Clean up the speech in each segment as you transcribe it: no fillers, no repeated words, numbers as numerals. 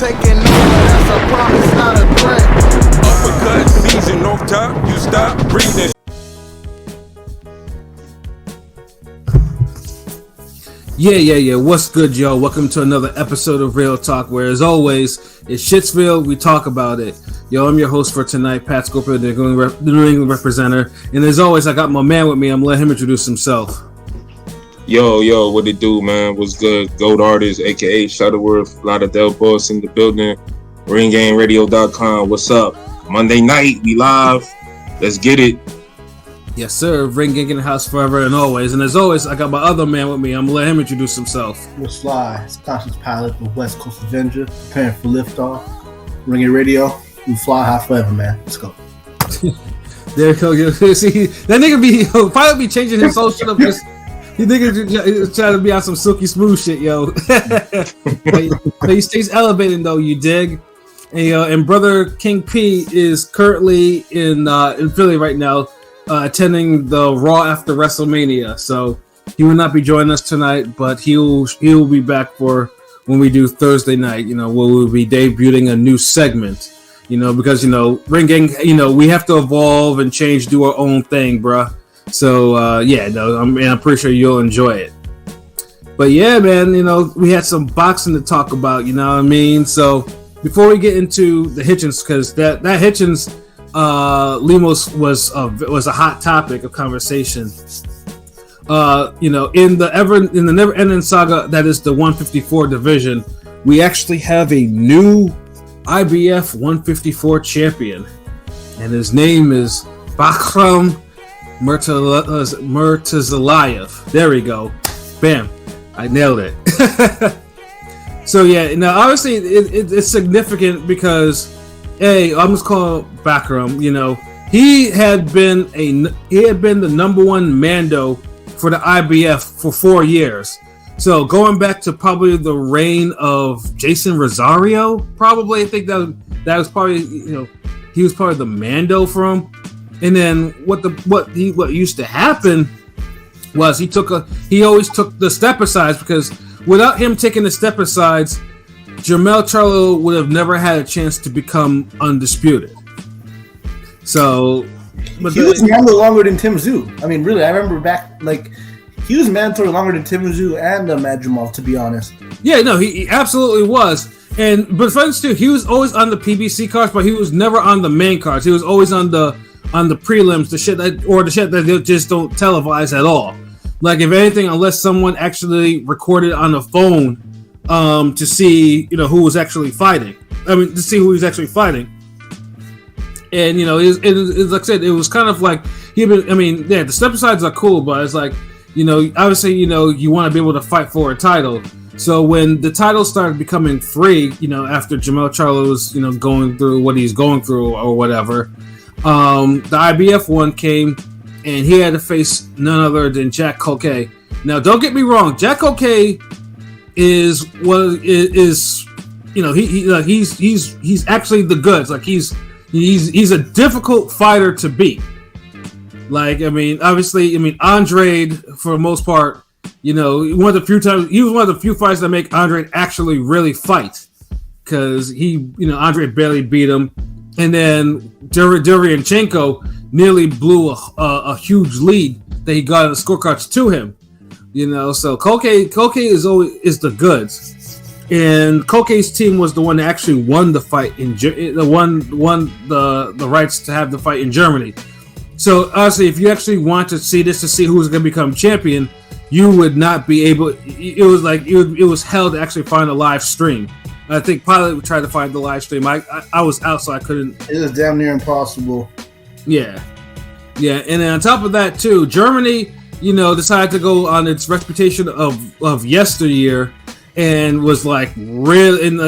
taking over, that's a promise, not a threat. Uppercut season off top, you stop breathing. Yeah. What's good, yo? Welcome to another episode of Real Talk, where, as always, it's Shitsville. We talk about it. Yo, I'm your host for tonight, Pat Scoper, the New England representative. And as always, I got my man with me. I'm gonna let him introduce himself. Yo, what it do, man? What's good? Gold Artist, aka Shuttleworth, Lauderdale Boss in the building. RingGameRadio.com. What's up? Monday night, we live. Let's get it. Yes, sir. Ring Gang in the house forever and always. And as always, I got my other man with me. I'm gonna let him introduce himself. What's fly? It's Conscious Pilot of West Coast Avenger, preparing for liftoff. Ring Radio, we fly high forever, man. Let's go. There you go. See, that nigga probably be changing his whole shit up. You nigga trying to be on some silky smooth shit, yo. but he stays elevated though, you dig? And brother King P is currently in Philly right now. Attending the Raw after WrestleMania, so he will not be joining us tonight, but he'll be back for when we do Thursday night. Where we'll be debuting a new segment. Because Ring Gang, we have to evolve and change, do our own thing, bruh. So I'm pretty sure you'll enjoy it. But yeah, man, we had some boxing to talk about. You know what I mean? So before we get into the Hitchins, because that Hitchins. Lemos was a hot topic of conversation. In the never-ending saga that is the 154 division, we actually have a new IBF 154 champion, and his name is Bakhram Murtazalayev. There we go, bam, I nailed it. So yeah, now obviously it's significant because. Hey, I'm just calling Bakhram. He had been the number one Mando for the IBF for 4 years. So going back to probably the reign of Jason Rosario, probably I think that was probably he was probably the Mando for him. And then what used to happen was he always took the step-asides, because without him taking the step-asides, Jermell Charlo would have never had a chance to become undisputed. So, but he was mandatory longer than Tim Tszyu. I mean, really, I remember back, he was mandatory longer than Tim Tszyu and Madrimov, to be honest. Yeah, no, he absolutely was. But for instance, too, he was always on the PBC cards, but he was never on the main cards. He was always on the prelims, the shit that they just don't televise at all. Like, if anything, unless someone actually recorded on the phone. To see, who was actually fighting. To see who he was actually fighting. And, it like I said, it was kind of like, the step-asides are cool, but it's like, obviously, you want to be able to fight for a title. So when the title started becoming free, after Jermell Charlo was, going through what he's going through or whatever, the IBF one came, and he had to face none other than Jack Culcay. Now, don't get me wrong, Jack Culcay he's actually the goods. Like he's a difficult fighter to beat. Andre, for the most part, he was one of the few fights that make Andre actually really fight, because Andre barely beat him, and then Derevyanchenko nearly blew a huge lead that he got in the scorecards to him. So Culcay is the goods, and Culcay's team was the one that actually won the fight won the rights to have the fight in Germany. So honestly, if you actually want to see this to see who's going to become champion, you would not be able. It was hell to actually find a live stream. I think Pilot tried to find the live stream. I was out, so I couldn't. It was damn near impossible. Yeah, and then on top of that too, Germany. Decided to go on its reputation of yesteryear, and was like really, and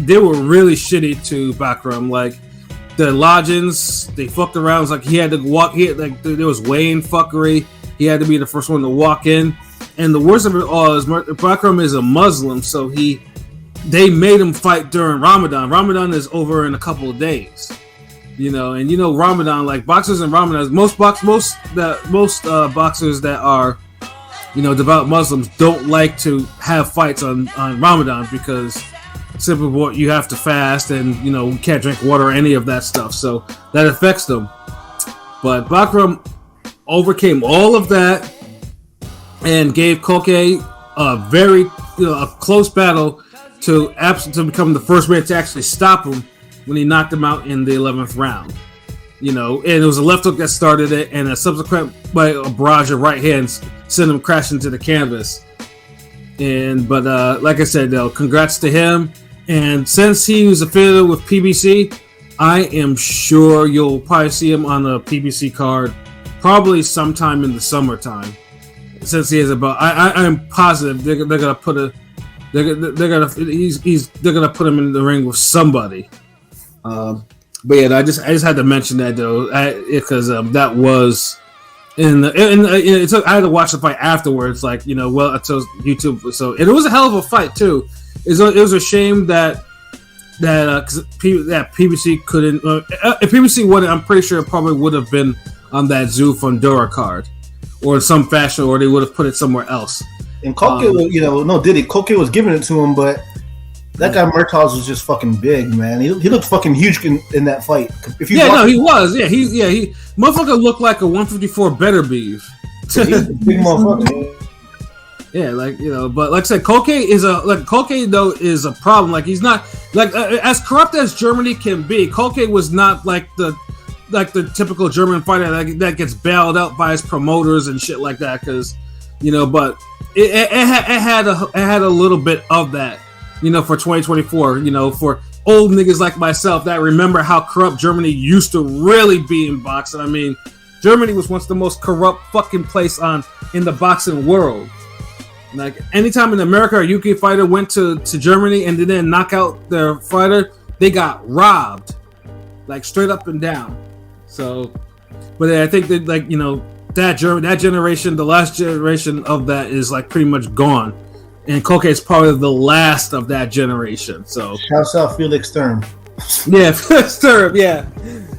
they were really shitty to Bakhram. Like the Lodgins, they fucked around. It was like he had to walk. There was weighing fuckery. He had to be the first one to walk in, and the worst of it all is Bakhram is a Muslim, so they made him fight during Ramadan. Ramadan is over in a couple of days. Ramadan, like boxers in Ramadan, most boxers that are, devout Muslims don't like to have fights on Ramadan, because simply what you have to fast, and you can't drink water or any of that stuff. So that affects them. But Bakram overcame all of that and gave Koke a very a close battle to become the first man to actually stop him when he knocked him out in the 11th round. And it was a left hook that started it, and a subsequent by a barrage of right hands sent him crashing to the canvas. But like I said, congrats to him. And since he was affiliated with PBC, I am sure you'll probably see him on a PBC card, probably sometime in the summertime. Since he has a belt, I'm positive they're gonna put him in the ring with somebody. But yeah, I just had to mention that though, because that was I had to watch the fight afterwards, like I chose YouTube. So it was a hell of a fight too. It was a shame that PBC couldn't. If PBC won it, I'm pretty sure it probably would have been on that Zoo Fundora card, or in some fashion, or they would have put it somewhere else. And Koke, Koke was giving it to him, but that guy Murtaugh was just fucking big, man. He looked fucking huge in that fight. He was. Yeah, he motherfucker looked like a 154 better beef. He's a big motherfucker. Yeah, but like I said, Koke is a problem. Like, he's not as corrupt as Germany can be. Koke was not like the typical German fighter that gets bailed out by his promoters and shit like that. Because but it had a little bit of that. For 2024, for old niggas like myself that remember how corrupt Germany used to really be in boxing. I mean, Germany was once the most corrupt fucking place in the boxing world. Like, anytime an America or UK fighter went to Germany and didn't knock out their fighter, they got robbed, like straight up and down. So, but I think that that generation, the last generation of that is like pretty much gone. And Koke is probably the last of that generation. So shouts out Felix Sturm. Yeah, Felix Sturm, yeah.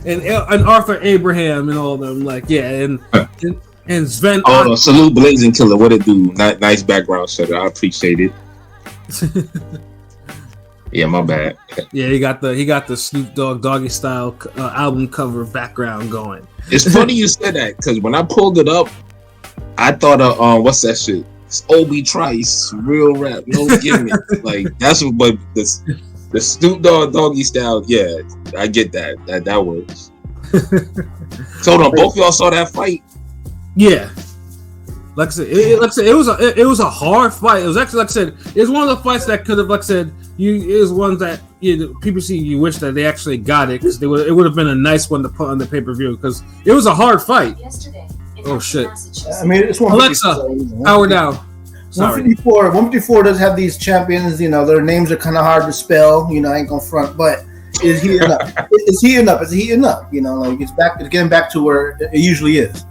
And Arthur Abraham and all of them, and Sven. Oh, salute Blazing Killer. What it do? Nice background shutter. I appreciate it. Yeah, my bad. Yeah, he got the Snoop Dogg Doggy Style album cover background going. It's funny you said that, because when I pulled it up, I thought of what's that shit? It's Obi Trice, real rap, no gimmick. Like, that's what the Snoop Dogg Doggy Style. Yeah, I get that. That works. So hold on, both y'all saw that fight? Yeah. Like I said, it was a hard fight. It was actually, like I said, it was one of the fights that could have, like I said, it was ones that PBC, you wish that they actually got it, because it would have been a nice one to put on the pay-per-view, because it was a hard fight. Oh shit! I mean, it's Alexa, power down. Sorry. 154 does have these champions. Their names are kind of hard to spell. I ain't gonna front, but is he enough? Is he enough? It's getting back to where it usually is.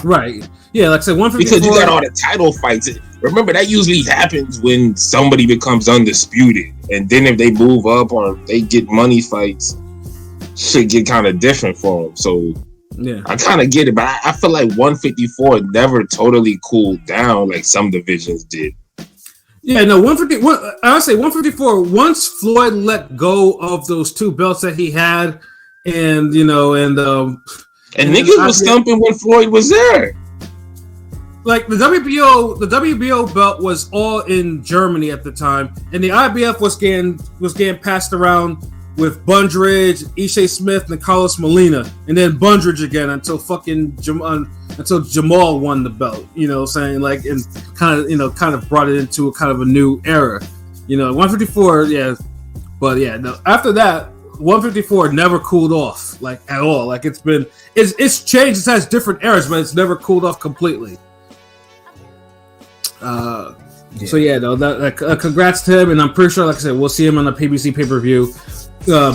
Right. Yeah, like I said, 154. Because you got all the title fights. Remember, that usually happens when somebody becomes undisputed. And then if they move up or they get money fights, shit get kind of different for them. So, yeah, I kind of get it. But I feel like 154 never totally cooled down like some divisions did. Yeah, no, 154, I would say 154, once Floyd let go of those two belts that he had, and niggas was stumping when Floyd was there. Like, the WBO belt was all in Germany at the time, and the IBF was getting passed around with Bundridge, Ishe Smith, and Carlos Molina, and then Bundridge again until Jamal won the belt. Saying, like, and kind of brought it into a kind of a new era. 154, yeah, but yeah, no. After that, 154 never cooled off, like, at all. Like, it's changed. It has different eras, but it's never cooled off completely. So yeah, no, congrats to him, and I'm pretty sure, like I said, we'll see him on the PBC pay-per-view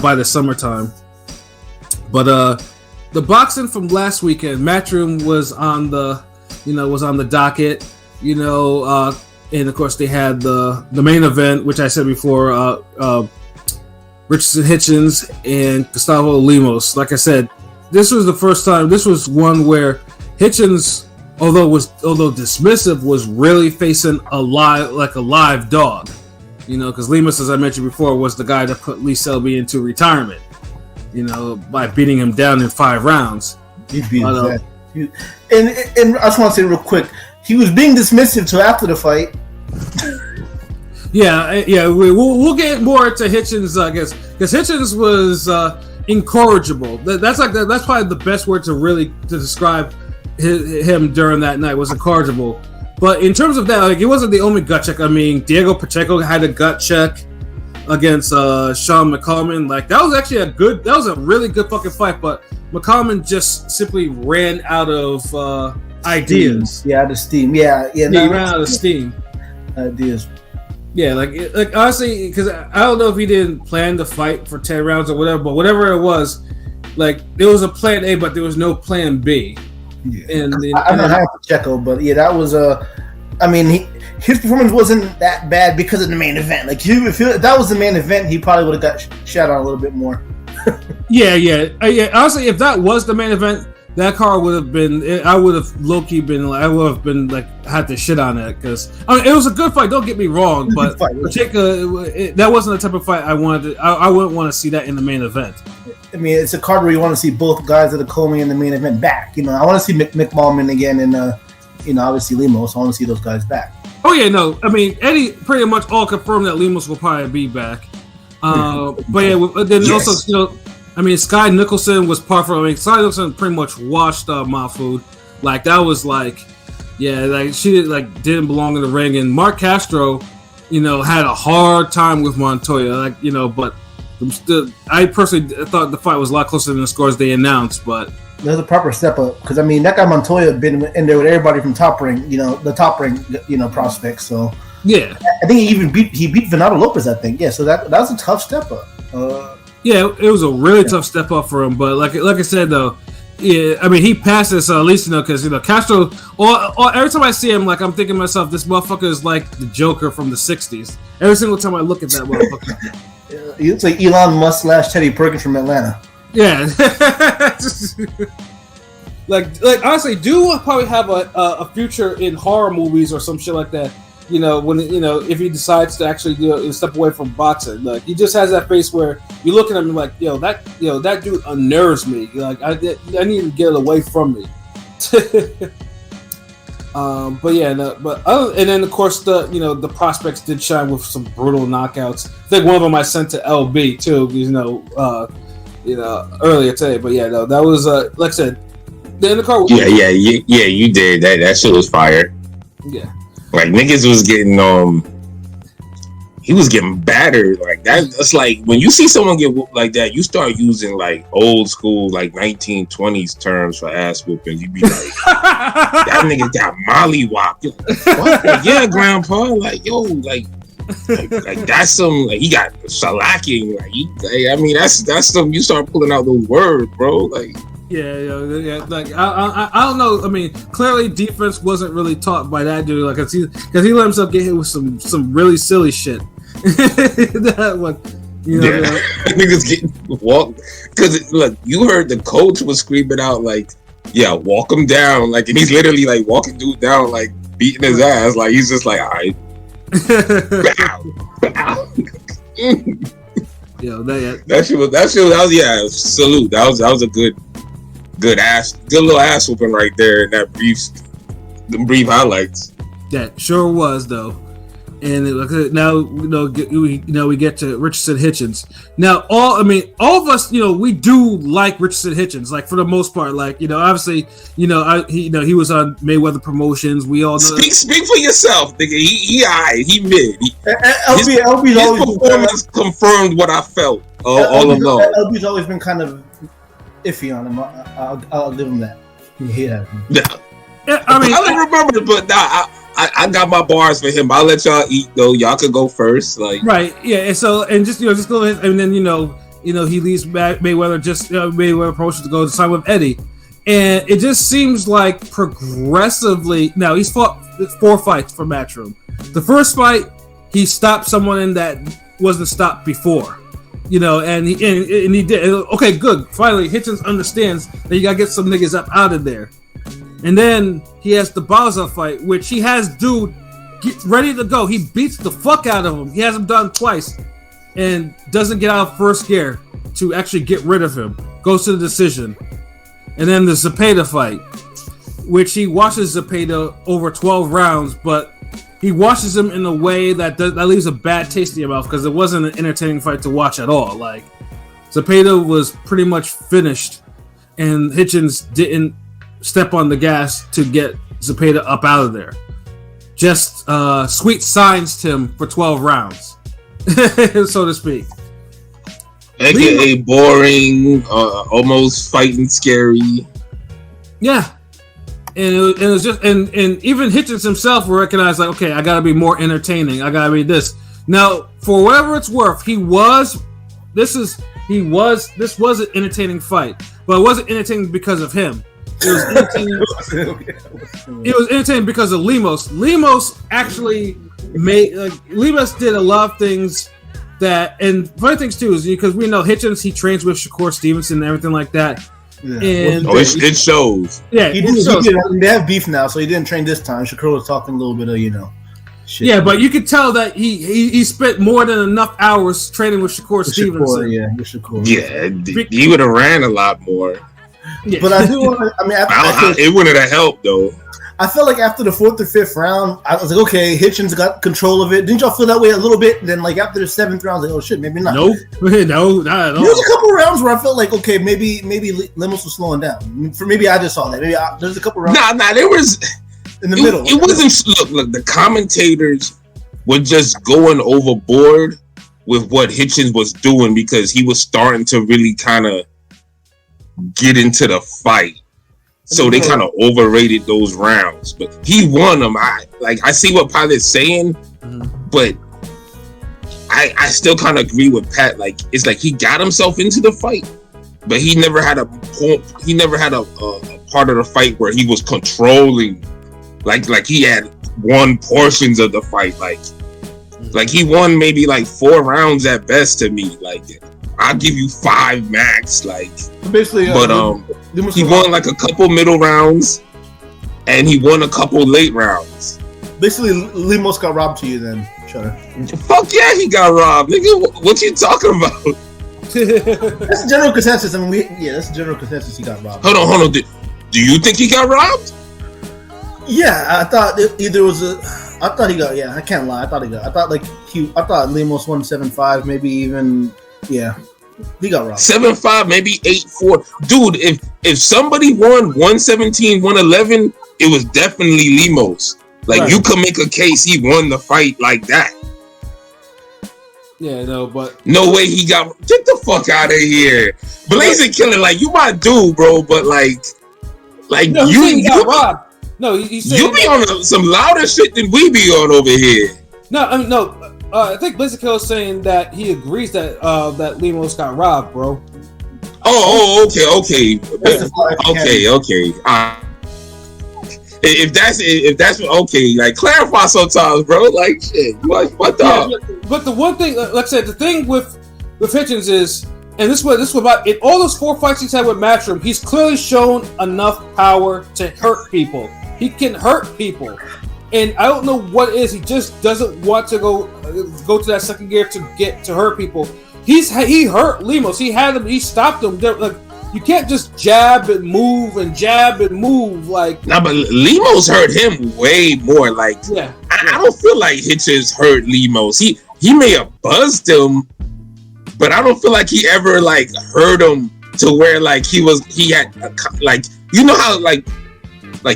by the summertime. But the boxing from last weekend, Matchroom was on the docket, and of course they had the main event, which I said before, Richardson Hitchins and Gustavo Lemos. Like I said, this was the first time. This was one where Hitchins, although dismissive, was really facing a live dog. You know, because Lemos, as I mentioned before, was the guy that put Lee Selby into retirement. You know, by beating him down in 5 rounds. He beat him. And I just want to say real quick, he was being dismissive till after the fight. Yeah. We'll get more into Hitchins, I guess, because Hitchins was incorrigible. That's probably the best word to describe him during that night, was incorrigible. But in terms of that, like, it wasn't the only gut check. I mean, Diego Pacheco had a gut check against Sean McCollum. Like, that was actually a really good fucking fight, but McCollum just simply ran out of ideas. Yeah, out of steam. He ran out of steam. Ideas. Yeah, like honestly, because I don't know if he didn't plan the fight for 10 rounds or whatever, but whatever it was, like, there was a plan A, but there was no plan B. Yeah. I don't have Pacheco, but yeah, that was his performance wasn't that bad because of the main event. Like, if that was the main event, he probably would have got shot on a little bit more. Yeah. Honestly, if that was the main event, that card would have been. I would have low key been. I would have been like had to shit on it, because it was a good fight. Don't get me wrong, but that wasn't the type of fight I wanted. I wouldn't want to see that in the main event. I mean, it's a card where you want to see both guys that are coming in the main event back. You know, I want to see McMahon again, and obviously Lemos. I want to see those guys back. Oh yeah, no. I mean, Eddie pretty much all confirmed that Lemos will probably be back. But yeah, then also, Sky Nicholson was part for. Sky Nicholson pretty much washed Mahfoud. Like, that was like, yeah, like she didn't belong in the ring. And Mark Castro, had a hard time with Montoya. But I personally thought the fight was a lot closer than the scores they announced. But there's a proper step up, because that guy Montoya had been in there with everybody from Top Ring. The Top Ring, prospects. So yeah, I think he beat Venado Lopez. I think so that was a tough step up. Yeah, it was a really tough step up for him, but like I said though, yeah, he passed this at least because Castro. Or every time I see him, like, I'm thinking to myself, this motherfucker is like the Joker from the honestly. Every single time I look at that motherfucker, it's like Elon Musk / Teddy Perkins from Atlanta. Yeah, like honestly, dude will probably have a future in horror movies or some shit like that. When if he decides to actually step away from boxing, like, he just has that face where you look at him and like, that dude unnerves me. Like, I need to get it away from me. But yeah, and then of course the prospects did shine with some brutal knockouts. I think one of them I sent to LB too, earlier today. But yeah, no, that was like I said, the undercard. Yeah, you did that. That shit was fire. Yeah. Like, niggas was getting he was getting battered like that. It's like when you see someone get whooped like that, you start using like old school, like 1920s terms for ass whooping. You be like, that nigga got mollywopped. What? Like, yeah, grandpa. Like, yo, like that's some. Like, he got shellacking. Like, that's some. You start pulling out those words, bro. Like. Yeah. Like, I don't know. Clearly defense wasn't really taught by that dude. Like, because he let himself get hit with some really silly shit. That one, niggas getting walked. Because look, you heard the coach was screaming out like, "Yeah, walk him down!" Like, and he's literally like walking dude down, like beating his ass. Like, he's just like, "All right." That shit was yeah. Salute. That was a good little ass whooping right there in that brief highlights. That sure was though. And now we get to Richardson Hitchins. Now all of us, we do like Richardson Hitchins, like, for the most part. Like, obviously, he was on Mayweather Promotions. We all know. Speak for yourself, nigga. He mid. His performance confirmed what I felt all along. LB's always been kind of iffy on him. I'll give him that. Yeah. I don't remember, but I got my bars for him. I'll let y'all eat though. Y'all could go first, like, right? Yeah, and so just go ahead, and then he leaves Mayweather Promotions to go to sign with Eddie, and it just seems like progressively. Now he's fought 4 fights for Matchroom. The first fight, he stopped someone in that wasn't stopped before. And he did. Okay, good. Finally, Hitchins understands that you gotta get some niggas up out of there. And then he has the Baza fight, which he has dude ready to go. He beats the fuck out of him. He has him done twice, and doesn't get out of first gear to actually get rid of him. Goes to the decision, and then the Zepeda fight, which he washes Zepeda over 12 rounds, but he washes him in a way that leaves a bad taste in your mouth because it wasn't an entertaining fight to watch at all. Like, Zepeda was pretty much finished, and Hitchins didn't step on the gas to get Zepeda up out of there. Just sweet scienced him for 12 rounds, so to speak. AKA boring, almost fighting scary. Yeah. And it was just, and even Hitchins himself recognized, like, okay, I gotta be more entertaining. I gotta be this. Now, for whatever it's worth, this was an entertaining fight, but it wasn't entertaining because of him. It was entertaining. It was entertaining because of Lemos. Lemos actually Lemos did a lot of things that, and funny things too, is because we know Hitchins, he trains with Shakur Stevenson and everything like that. Yeah. And it shows. Yeah, they have beef now, so he didn't train this time. Shakur was talking a little bit of, shit. Yeah, but you could tell that he spent more than enough hours training with Shakur Stevenson. Shakur. Yeah, he would have ran a lot more. Yeah. But I do want to. I mean, it wouldn't have helped though. I felt like after the 4th or 5th round, I was like, okay, Hitchins got control of it. Didn't y'all feel that way a little bit? And then, like, after the 7th round, I was like, oh shit, maybe not. Nope. No, not at all. There was a couple rounds where I felt like, okay, maybe Lemos was slowing down. For maybe I just saw that. There's a couple rounds. Nah, there was in the middle. It wasn't. Look, the commentators were just going overboard with what Hitchins was doing because he was starting to really kind of get into the fight. So they kind of overrated those rounds, but he won them. I see what Pilot's saying, but I still kind of agree with Pat. Like, it's like he got himself into the fight, but he never had a part of the fight where he was controlling. Like he had won portions of the fight. Like he won maybe like 4 rounds at best to me. Like, I'll give you 5 max. Like, basically, but he won like a couple middle rounds, and he won a couple late rounds. Basically, Lemos got robbed to you then, Shutter. Fuck yeah, he got robbed, nigga. What you talking about? That's the general consensus. I mean, that's the general consensus. He got robbed. Hold on. Do you think he got robbed? Yeah, I thought either was a. I thought he got. Yeah, I can't lie. I thought Lemos won 7-5, maybe even. Yeah, he got robbed. 7-5, maybe 8-4. Dude, if somebody won 117, 111, it was definitely Lemos. Like, you could make a case he won the fight like that. Yeah, no, but no way he got. Get the fuck out of here, Blazing Killer. Like, you my dude, bro, but like no, you got robbed. No, you be on some louder shit than we be on over here. No, I mean, no. I think Blazing Killer is saying that he agrees that that Lemos got robbed, bro. Oh, okay. If that's okay, like, clarify sometimes, bro. Like, shit, what the? Yeah, but the one thing, like I said, the thing with Hitchins is, and this was about in all those 4 fights he's had with Matchroom, he's clearly shown enough power to hurt people. He can hurt people. And I don't know what it is. He just doesn't want to go to that second gear to get to hurt people. He hurt Lemos. He had him. He stopped him. Like, you can't just jab and move. Like, nah, but Lemos hurt him way more. Like, I don't feel like Hitchins hurt Lemos. He may have buzzed him, but I don't feel like he ever like hurt him to where like he had like, you know how like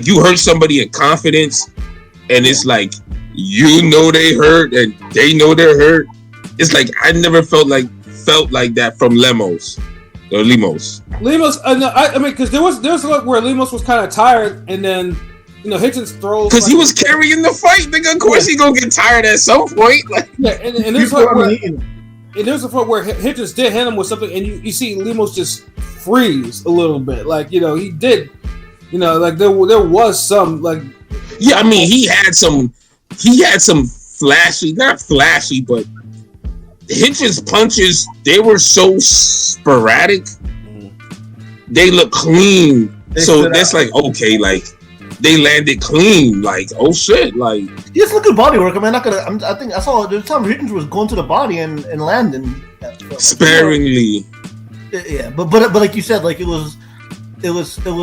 you hurt somebody in confidence. And it's like, you know they hurt and they know they're hurt. It's like I never felt like that from Lemos. Lemos, I mean, because there was a lot where Lemos was kind of tired, and then Hitchins throws because he was carrying the fight. Nigga, of course he gonna get tired at some point. Like, yeah, and there's a point where Hitchins did hit him with something, and you see Lemos just freeze a little bit. Like, he did, like there was some like. Yeah, I mean, he had some flashy, not flashy, but Hitchins' punches, they were so sporadic. They look clean. So that's like, okay, like, they landed clean. Like, oh shit, like he has some good body work. I mean, I think I saw the time Hitchins was going to the body and landing sparingly. Yeah, but like you said, like it was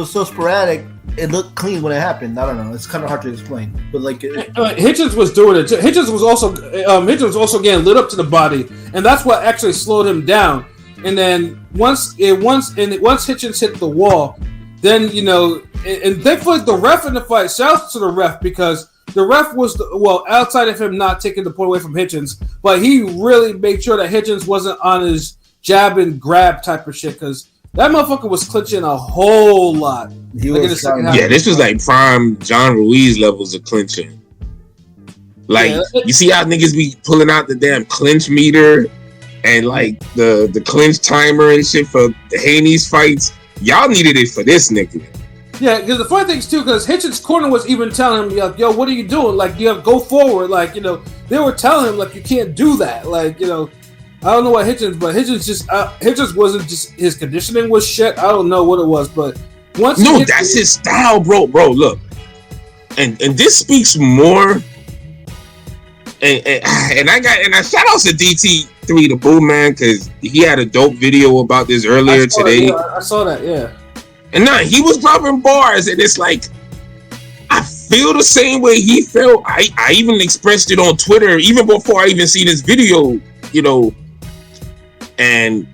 so sporadic. It looked clean when it happened. I don't know. It's kind of hard to explain, but like Hitchins was doing it. Hitchins was also getting lit up to the body, and that's what actually slowed him down. And then once Hitchins hit the wall, then and thankfully the ref in the fight. Shouts to the ref because the ref was outside of him not taking the point away from Hitchins, but he really made sure that Hitchins wasn't on his jab and grab type of shit because that motherfucker was clinching a whole lot. This was like prime John Ruiz levels of clinching. Like you see how niggas be pulling out the damn clinch meter and like the clinch timer and shit for the Haney's fights. Y'all needed it for this nigga. Yeah, because the funny thing is too, because Hitchins' corner was even telling him, "Yo, what are you doing? Like, go forward." Like, they were telling him like you can't do that. Like, I don't know what Hitchins, but Hitchins wasn't just his conditioning was shit. I don't know what it was, but that's his style, bro. Look, and this speaks more. And I shout out to DT3 the Boo Man because he had a dope video about this earlier today. I saw that, yeah. And he was dropping bars, and it's like I feel the same way he felt. I even expressed it on Twitter even before I even seen this video, and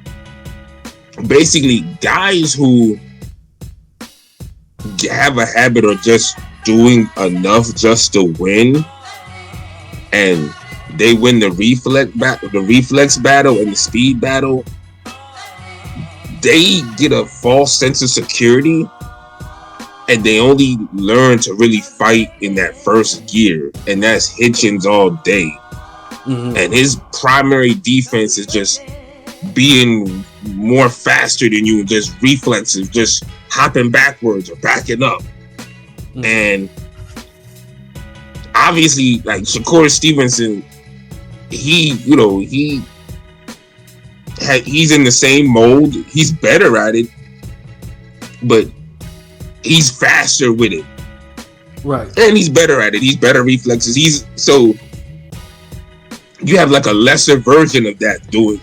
basically guys who have a habit of just doing enough just to win, and they win the reflex battle and the speed battle, they get a false sense of security, and they only learn to really fight in that first gear, and that's Hitchins all day. Mm-hmm. And his primary defense is just being more faster than you, just reflexes, just hopping backwards or backing up. Mm-hmm. And obviously, like Shakur Stevenson, he's in the same mold. He's better at it, but he's faster with it. Right. And he's better at it. He's better reflexes. You have like a lesser version of that doing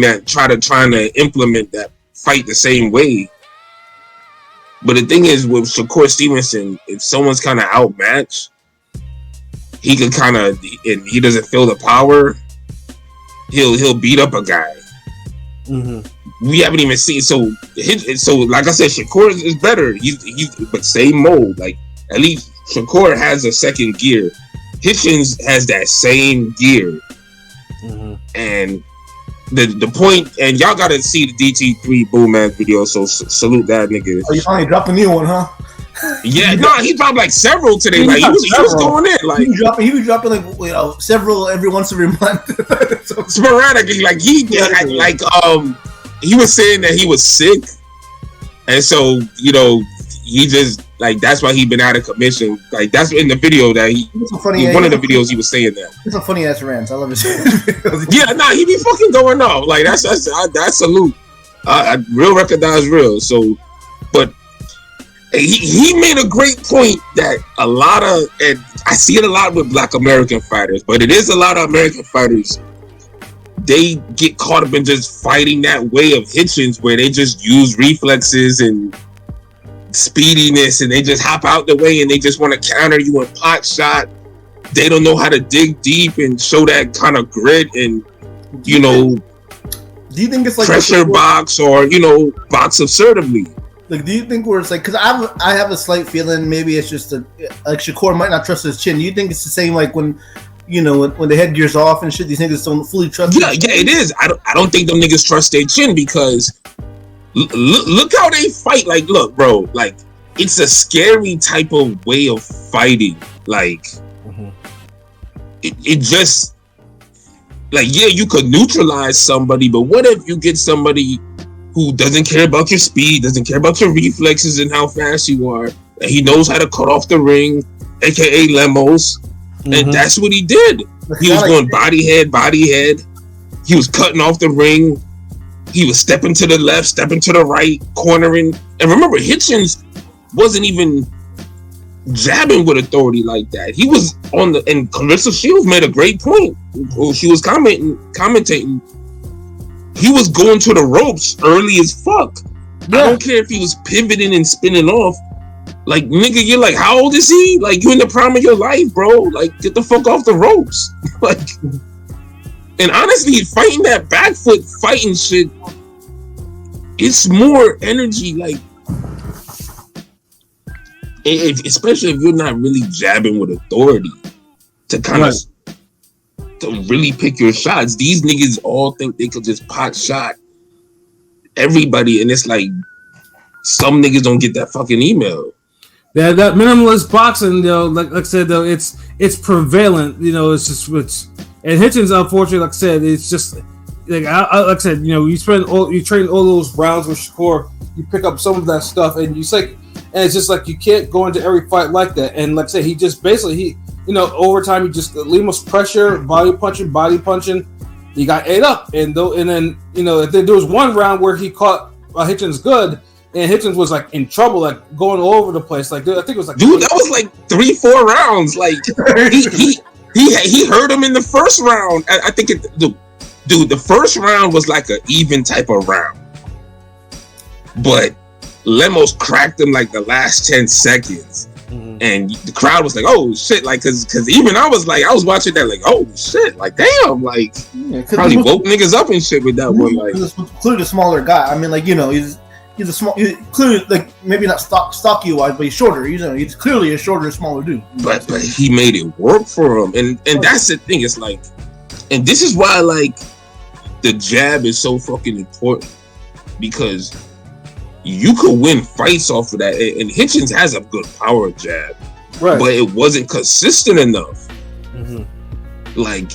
that, trying to implement that fight the same way. But the thing is with Shakur Stevenson, if someone's kind of outmatched, he can and he doesn't feel the power, he'll beat up a guy. Mm-hmm. We haven't even seen so like I said, Shakur is better. He's but same mold. Like at least Shakur has a second gear. Hitchins has that same gear. Mm-hmm. And the point, and y'all gotta see the DT3 Boom Man video, so salute that nigga. Oh, you finally dropped a new one, huh? Yeah, he dropped like several today. Like he was going in. Like he was dropping like several every month. So sporadically. Like he was saying that he was sick, and so he just like that's why he been out of commission. Like that's in the video that one of the videos he was saying that. It's some funny ass rants. I love his videos. Yeah, he be fucking going off. Like that's salute. Real recognize real. So, but he made a great point that a lot of, and I see it a lot with Black American fighters, but it is a lot of American fighters. They get caught up in just fighting that way of Hitchins, where they just use reflexes and speediness, and they just hop out the way and they just want to counter you and pot shot. They don't know how to dig deep and show that kind of grit and do you think it's like pressure box or box assertively? Like, do you think where it's like, because I have a slight feeling maybe it's just like Shakur might not trust his chin. Do you think it's the same like when when the headgear's off and shit, these niggas don't fully trust? Yeah, it is. I don't think them niggas trust their chin because look how they fight. Like, look, bro, like it's a scary type of way of fighting. Like, it just like, yeah, you could neutralize somebody, but what if you get somebody who doesn't care about your speed, doesn't care about your reflexes and how fast you are, and he knows how to cut off the ring, aka Lemos, and that's what he did. He was going body head. He was cutting off the ring. He was stepping to the left, stepping to the right, cornering. And remember, Hitchins wasn't even jabbing with authority like that. He was on the, and Clarissa Shields made a great point. She was commentating. He was going to the ropes early as fuck. Yeah. I don't care if he was pivoting and spinning off. Like, nigga, you're like, how old is he? Like, you in the prime of your life, bro. Like, get the fuck off the ropes. Like, and honestly, fighting that back foot fighting shit, it's more energy. Like, especially if you're not really jabbing with authority to kind of to really pick your shots. These niggas all think they could just pot shot everybody, and it's like some niggas don't get that fucking email. Yeah, that minimalist boxing, though, like I said, though, it's prevalent. You know, it's just and Hitchins, unfortunately, like I said, it's just like I said, you know, you train all those rounds with Shakur, you pick up some of that stuff, and you like, and it's just like you can't go into every fight like that. And like I said, he just basically over time, he just Lemos pressure, body punching, he got ate up, and then there was one round where he caught Hitchins good. And Hitchins was like in trouble, like going all over the place. Like I think it was like, dude, that was like 3-4 rounds. Like he hurt him in the first round. I think the first round was like an even type of round, but Lemos cracked him like the last 10 seconds, and the crowd was like, "Oh shit!" Like, cause even I was watching that like, "Oh shit!" Like, damn, like probably woke niggas up and shit with that one. Like, clearly a smaller guy. I mean, like he's a small, clearly like maybe not stocky wise, but he's shorter. He's clearly a shorter, smaller dude. But he made it work for him, and that's the thing. It's like, and this is why like the jab is so fucking important, because you could win fights off of that. And Hitchins has a good power jab, right? But it wasn't consistent enough. Like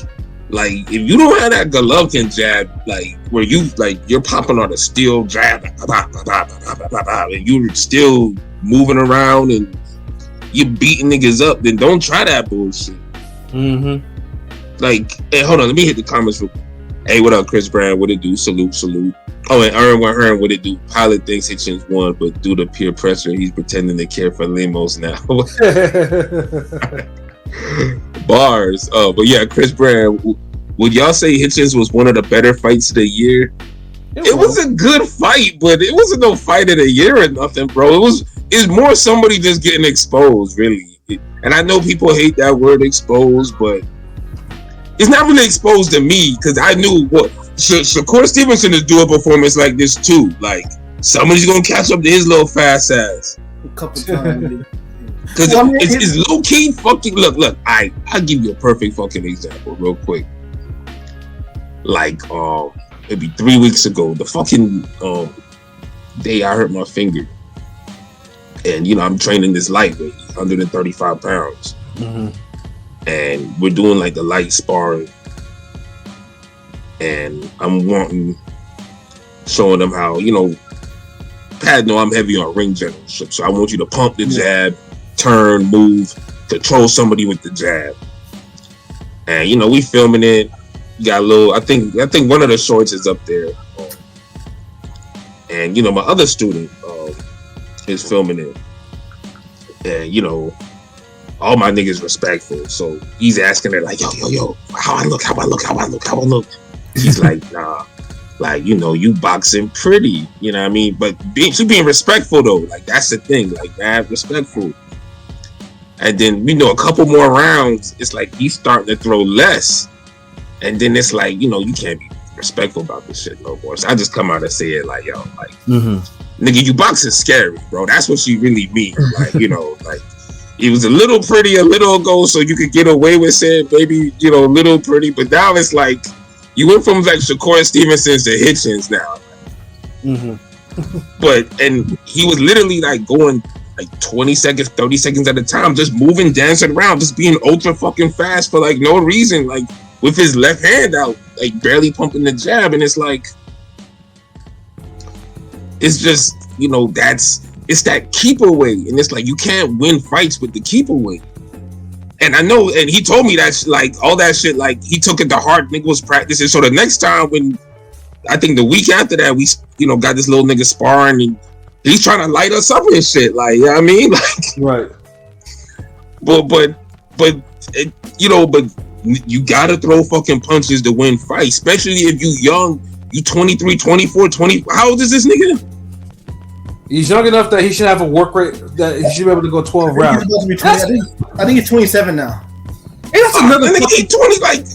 if you don't have that Golovkin jab, like where you're popping on a steel jab, and you're still moving around and you're beating niggas up, then don't try that bullshit. Like, hey, hold on, let me hit the comments real quick. Hey, what up, Chris Brown? What it do? Salute. Oh, and Aaron, what it do? Pilot thinks Hitchins won, but due to peer pressure, he's pretending to care for Lemos now. Bars. But yeah, Chris Brown, would y'all say Hitchins was one of the better fights of the year? It was a good fight, but it wasn't no fight of the year or nothing, bro. It's more somebody just getting exposed, really. And I know people hate that word exposed, but it's not really exposed to me, because I knew what Shakur Stevenson is doing a performance like this too. Like, somebody's gonna catch up to his little fast ass a couple times. Because it's low key fucking. Look. I'll give you a perfect fucking example, real quick. Like, maybe 3 weeks ago, the fucking day I hurt my finger, and I'm training this lightweight, 135 pounds, and we're doing like the light sparring, and I'm showing them how Pat know I'm heavy on ring generalship, so I want you to pump the jab, turn, move, control somebody with the jab. And we filming it. You got a little. I think one of the shorts is up there, and my other student is filming it, and all my niggas respectful, so he's asking her like, yo, how I look. He's like, nah, like you boxing pretty, you know what I mean? But she being respectful though, like that's the thing, like mad respectful. And then a couple more rounds, it's like he's starting to throw less. And then it's like, you can't be respectful about this shit no more. So I just come out and say it like, yo, like, nigga, you boxing scary, bro. That's what she really mean. Like, like, it was a little pretty a little ago, so you could get away with saying, baby, little pretty. But now it's like, you went from like Shakur Stevenson to Hitchins now. And he was literally like going like 20 seconds, 30 seconds at a time, just moving, dancing around, just being ultra fucking fast for like no reason. Like, with his left hand out, like barely pumping the jab, and it's like, it's just, it's that keeper weight, and it's like you can't win fights with the keeper weight. And I know, and he told me that like all that shit, like he took it to heart. Nigga was practicing, so the next time when I think the week after that we, got this little nigga sparring, and he's trying to light us up and shit. Like, you know what I mean? Like, right. But you gotta throw fucking punches to win fights, especially if you young. You 23, 24, 20. How old is this nigga? He's young enough that he should have a work rate that he should be able to go 12 rounds. I think he's 27 now. And that's another. Nigga, he 20. Like,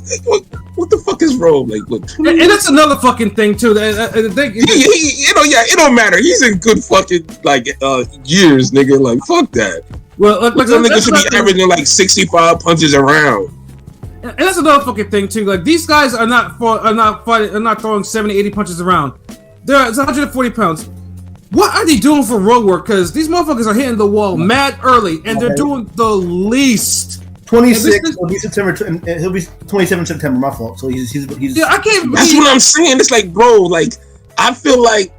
what the fuck is wrong? Like, what? 20? And that's another fucking thing too. It don't matter. He's in good fucking years, nigga. Like, fuck that. Well, like some nigga should be averaging like 65 punches a round. And that's another fucking thing too. Like, these guys are not throwing 70, 80 punches around. It's 140 pounds. What are they doing for road work? Because these motherfuckers are hitting the wall mad early, and they're doing the least. 26. He'll be September. He'll be 27 September. My fault. So he's. Yeah, I can't. That's what I'm saying. It's like, bro. Like, I feel like,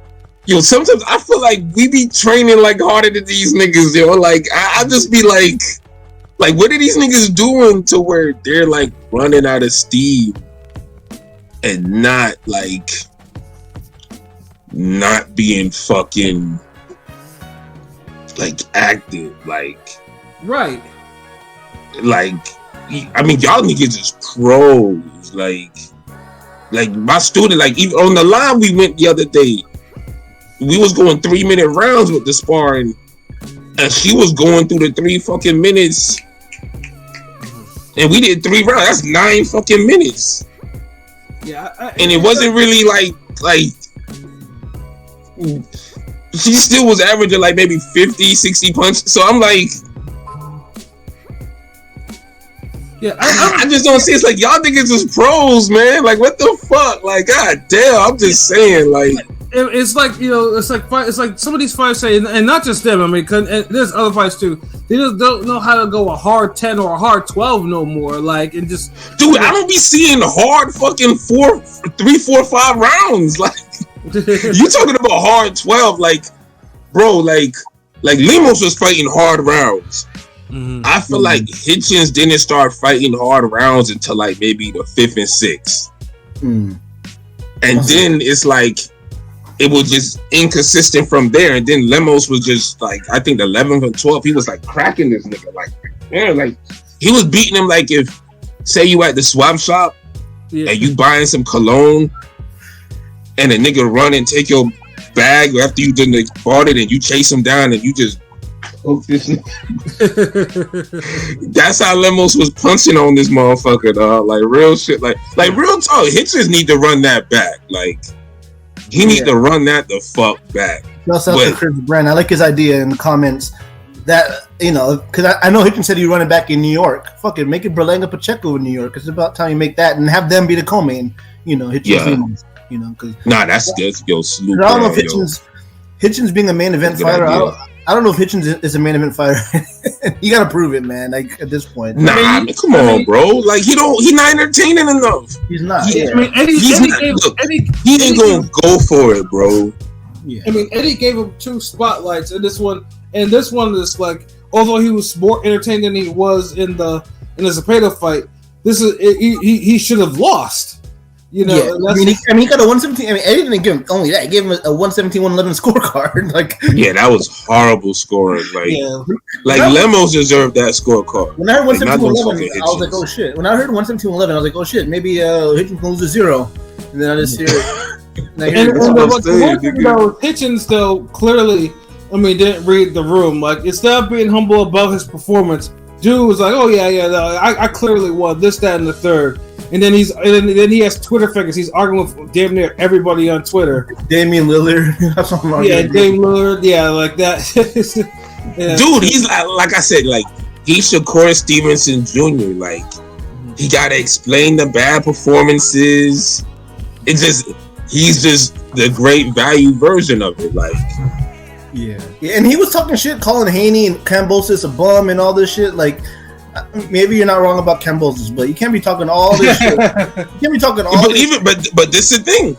sometimes I feel like we be training like harder than these niggas. Like, I just be like, what are these niggas doing to where they're like running out of steam and not being fucking like active, like right. Like, I mean, y'all niggas is pros. Like my student, like even on the line we went the other day, we was going 3-minute rounds with the sparring, and she was going through the 3 fucking minutes, and we did 3 rounds. That's 9 fucking minutes. Yeah, and it wasn't really like she still was averaging like maybe 50, 60 punches. So I'm like, yeah, I just don't see. It's like y'all niggas is pros, man. Like, what the fuck? Like, god damn. I'm just saying, like, it's like, it's like some of these fighters say, and not just them. I mean, there's other fights too. They just don't know how to go a hard 10 or a hard 12 no more. Like, and just, dude, I don't be seeing hard fucking 3, 4, 5 rounds. Like, you talking about hard 12? Like, bro, like Lemos was fighting hard rounds. Mm-hmm. I feel like Hitchins didn't start fighting hard rounds until like maybe the 5th and 6th. And then it's like it was just inconsistent from there. And then Lemos was just like, I think the 11th and 12th, he was like cracking this nigga. Like, yeah, like he was beating him. Like, if say you at the swap shop and you buying some cologne and a nigga run and take your bag after you done bought it and you chase him down and you just hook this nigga. That's how Lemos was punching on this motherfucker, dog. Like, real shit. Like real talk. Hitchins need to run that back. Like, he need to run that the fuck back. Chris Brand. I like his idea in the comments that, because I know Hitchins said he'd run it back in New York. Fuck it, make it Berlanga Pacheco in New York. It's about time you make that and have them be the co-main. Hitchins. Because that's good. Yo, salute. I don't know if Hitchins being a main event fighter. I don't know if Hitchins is a main event fighter. You gotta prove it, man. Like, at this point. Come on, bro. Like, he's not entertaining enough. He's not. He ain't gonna go for it, bro. Yeah. I mean, Eddie gave him 2 spotlights, and this one is like, although he was more entertaining than he was in the Zepeda fight, he should have lost. He got a 117. I mean, Eddie didn't give him only that. He gave him a 117, 111 scorecard. Like, yeah, that was horrible scoring. Like, Lemos deserved that scorecard. When I heard 117, 111, I was like, oh shit. When I heard 117, 111, I was like, oh shit. Maybe Hitchins gonna lose a 0. And then I just hear it. And the thing about Hitchins, though, clearly, I mean, didn't read the room. Like, instead of being humble about his performance, dude was like, oh yeah, I clearly won this, that, and the third. And then he has Twitter figures. He's arguing with damn near everybody on Twitter. Damian Lillard. Damian Lillard. Yeah, like that. Yeah. Dude, he's like I said, like, he's Shakur Stevenson Jr. Like, he gotta explain the bad performances. He's just the great value version of it. Like, yeah, and he was talking shit, calling Haney and Kambosos a bum and all this shit. Like, maybe you're not wrong about Kambosos, but you can't be talking all this shit. You can't be talking all this shit. But this is the thing.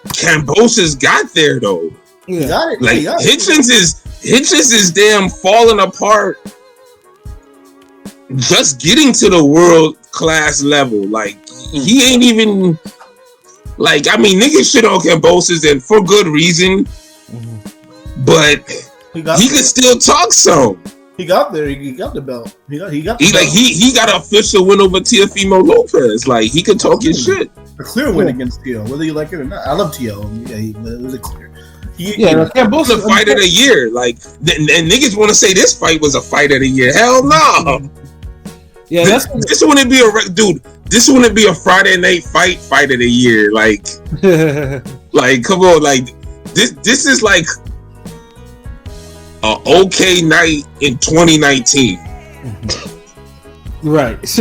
Kambosos got there though. Yeah. Got it. Like, Hitchins is damn falling apart just getting to the world class level. Like, he ain't even, like, I mean, niggas shit on Kambosos and for good reason. but he could still talk some. He got there. He got the belt. He got. He got an official win over Teofimo Lopez. Like he could talk his shit. A clear win against Tio, whether you like it or not. I love Tio. Yeah, it was a clear. Both a fight of the year. Like, and niggas want to say this fight was a fight of the year. Hell no. Yeah, this wouldn't be dude. This wouldn't be a Friday night fight of the year. Like, like come on, like this is like a okay night in 2019. Right.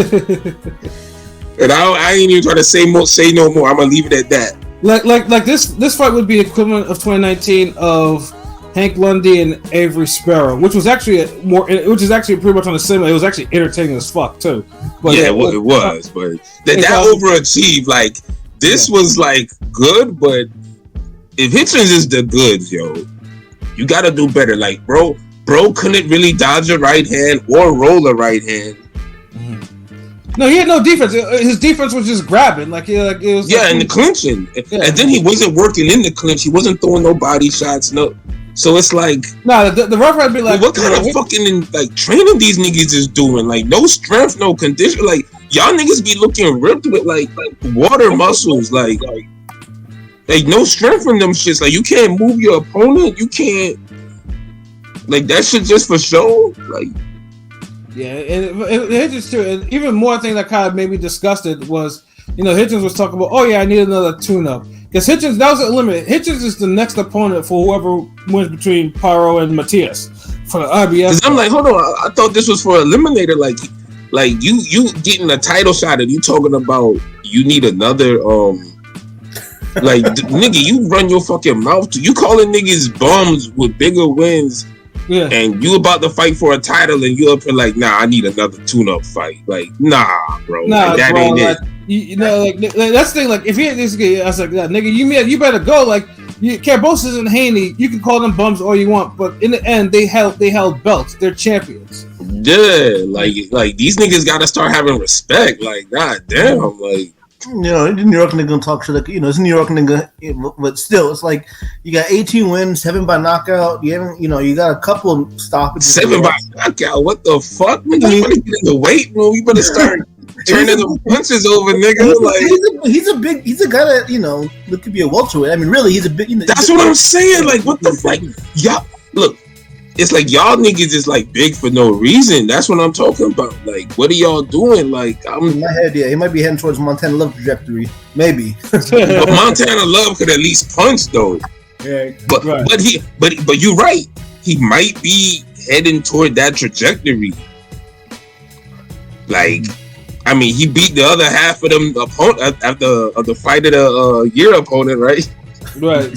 And I ain't even trying to say no more. I'm gonna leave it at that. Like this fight would be equivalent of 2019 of Hank Lundy and Avery Sparrow, which is actually pretty much on the same. It was actually entertaining as fuck too. But yeah, it was, but that overachieved. Like this was like good, but if Hitchins is the goods, yo, you gotta do better. Like bro couldn't really dodge a right hand or roll a right hand. No, he had no defense. His defense was just grabbing, like it was. Yeah, and the clinching, and then he wasn't working in the clinch. He wasn't throwing no body shots. No, so it's like, the referee would be like, what kind of fucking like training these niggas is doing? Like no strength, no condition. Like y'all niggas be looking ripped with like water muscles. Like no strength from them shits. Like you can't move your opponent. You can't. Like that shit just for show. Like. Yeah, and Hitchins too. And even more thing that kind of made me disgusted was, Hitchins was talking about, oh yeah, I need another tune-up. Because Hitchins, that was eliminated. Hitchins is the next opponent for whoever wins between Pyro and Matias for the IBF. Because I'm like, hold on, I thought this was for Eliminator. Like you getting a title shot and you talking about you need another like nigga, you run your fucking mouth to you calling niggas bums with bigger wins. Yeah. And you about to fight for a title and you up here like, nah, I need another tune-up fight. Like, nah, bro. Nah, like, that bro, ain't like, it. Like that's the thing. Like, if he had this guy, I was like, nigga, you better go. Like, Cambosis and Haney, you can call them bums all you want, but in the end, they held belts. They're champions. Yeah, like these niggas got to start having respect. Like, god damn, like. New York nigga gonna talk shit like it's New York nigga, but still, it's like you got 18 wins, 7 by knockout. You haven't, you got a couple of stoppages. 7 by knockout. What the fuck? Nigga, you better get in the weight room. You better start turning the punches over, nigga. He's a guy that that could be a welterweight. I mean, really, he's a big. That's what I'm saying. Like, what the fuck? Y'all look. It's like y'all niggas is like big for no reason. That's what I'm talking about. Like, what are y'all doing? Like, in my head, yeah, he might be heading towards Montana Love trajectory, maybe. But Montana Love could at least punch though. Yeah, but you're right. He might be heading toward that trajectory. Like, I mean, he beat the other half of them opponent at the fight of the year opponent, right? Right.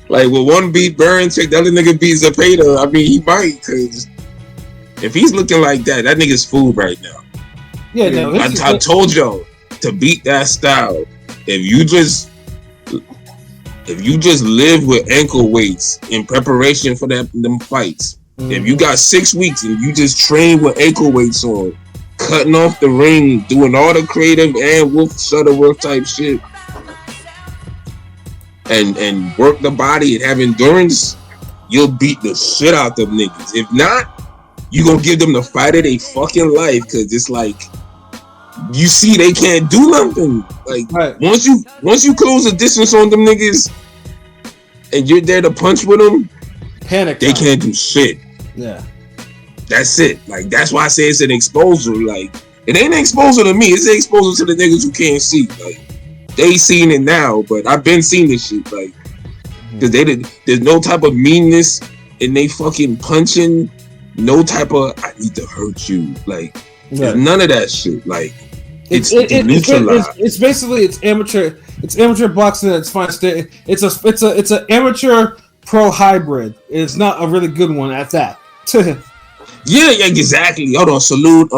Like, will one beat Burns, the other nigga beat Zapata? I mean, he might, because if he's looking like that nigga's food right now. Yeah, no. I told y'all to beat that style. If you just live with ankle weights in preparation for them fights, if you got 6 weeks and you just train with ankle weights on, cutting off the ring, doing all the creative and Wolf Shuttleworth type shit, and work the body and have endurance, you'll beat the shit out them niggas. If not, you gonna give them the fight of their fucking life, because it's like you see they can't do nothing. Like, right. once you close the distance on them niggas and you're there to punch with them, panic. They can't do shit. Yeah, that's it. Like, that's why I say it's an exposure. Like, it ain't an exposure to me. It's an exposure to the niggas who can't see. Like, they seen it now, but I've been seeing this shit. Like, because there's no type of meanness in they fucking punching. No type of I need to hurt you. Like, there's none of that shit. Like, it's neutralized. It's basically amateur. It's amateur boxing at its finest. It's an amateur pro hybrid. It's not a really good one at that. yeah, exactly. Hold on, salute.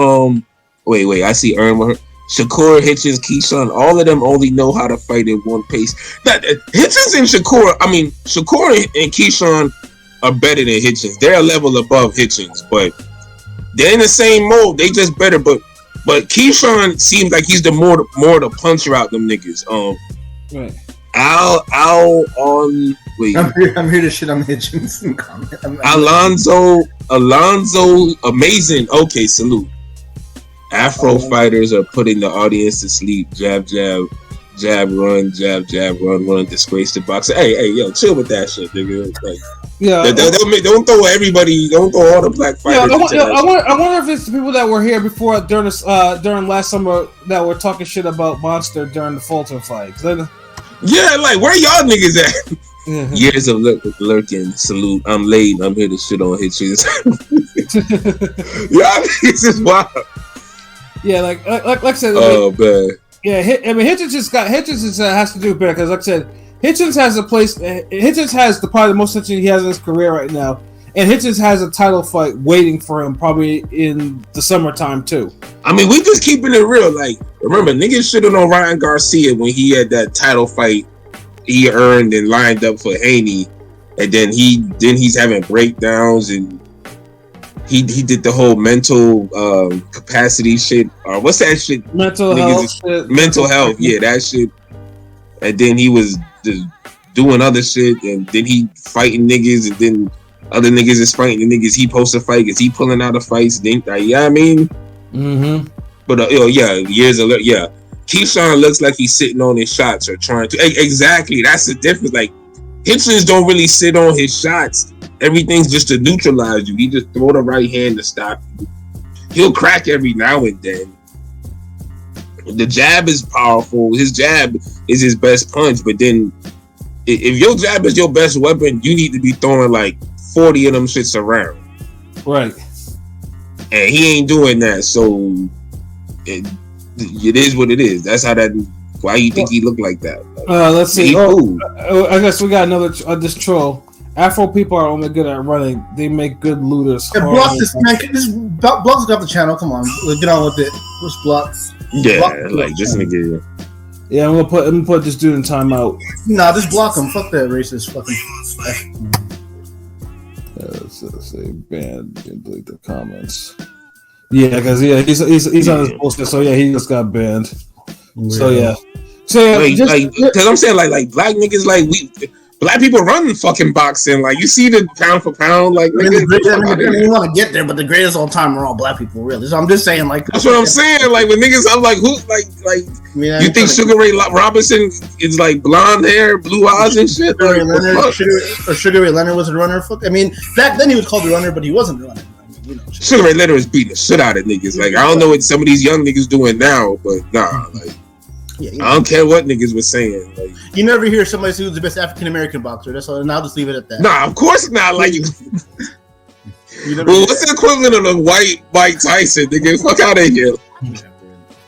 Wait. I see Irma. Shakur, Hitchins, Keyshawn, all of them only know how to fight at one pace. Hitchins and Shakur and Keyshawn are better than Hitchins. They're a level above Hitchins, but they're in the same mode. They just better. But Keyshawn seems like he's the more the puncher out them niggas. Right. Al on wait. I'm here to shit on Hitchins and comment. Alonzo, amazing. Okay, salute. Afro fighters are putting the audience to sleep. Jab, jab, jab, run, run. Disgrace the boxer. Hey, yo, chill with that shit, nigga. Like, yeah, don't throw everybody. Don't throw all the black fighters. I wonder if it's the people that were here before during last summer that were talking shit about Monster during the Fulton fight. Yeah, like where y'all niggas at? Mm-hmm. Years of lurking. Salute. I'm late. I'm here to shit on Hitchins. Y'all niggas is wild. Yeah, like I said. Oh man. Yeah, Hitchins has to do better because, like I said, Hitchins has a place. Hitchins has probably the most attention he has in his career right now, and Hitchins has a title fight waiting for him probably in the summertime too. I mean, we just keeping it real. Like, remember, niggas shitting on Ryan Garcia when he had that title fight he earned and lined up for Haney, and then he's having breakdowns and he did the whole mental capacity shit. What's that shit? Mental health. Mental health. Yeah, that shit. And then he was just doing other shit, and then he fighting niggas, and then other niggas is fighting the niggas he supposed to fight because he pulling out the fights. Then, I mean? Mm-hmm. But Keyshawn looks like he's sitting on his shots or trying to. Exactly, that's the difference. Like, Hitchins don't really sit on his shots. Everything's just to neutralize you. He just throw the right hand to stop you. He'll crack every now and then. The jab is powerful. His jab is his best punch. But then, if your jab is your best weapon, you need to be throwing like 40 of them shits around. Right. And he ain't doing that. So it is what it is. That's how that. Why you think he looked like that? Like, let's see. I guess we got another this troll. Afro people are only good at running. They make good looters. Yeah, Blocks got the channel. Come on, let's get on with it. What's Blocks? Yeah, like this nigga. Yeah, I'm gonna put this dude in timeout. Nah, just block him. Fuck that racist fucking. Let's say ban and delete the comments. Yeah, because he's on his bullshit. So yeah, he just got banned. So yeah. Because I'm saying like black niggas like black people run fucking boxing. Like, you see the pound for pound. Like, you want to get there, but the greatest all time are all black people, really. So I'm just saying, like, that's what I'm saying. Like, when niggas, I'm like, who, like, you think Sugar Ray Robinson is like blonde hair, blue eyes, and shit? Sugar Ray Leonard was a runner. I mean, back then he was called the runner, but he wasn't the runner. Sugar Ray Leonard was beating the shit out of niggas. Like, I don't know what some of these young niggas doing now, but nah, like. Yeah, I don't care what niggas was saying. Like, you never hear somebody say who's the best African American boxer. That's all, and I'll just leave it at that. Nah, of course not. Like, what's the equivalent of a white Mike Tyson? Nigga, fuck out of here.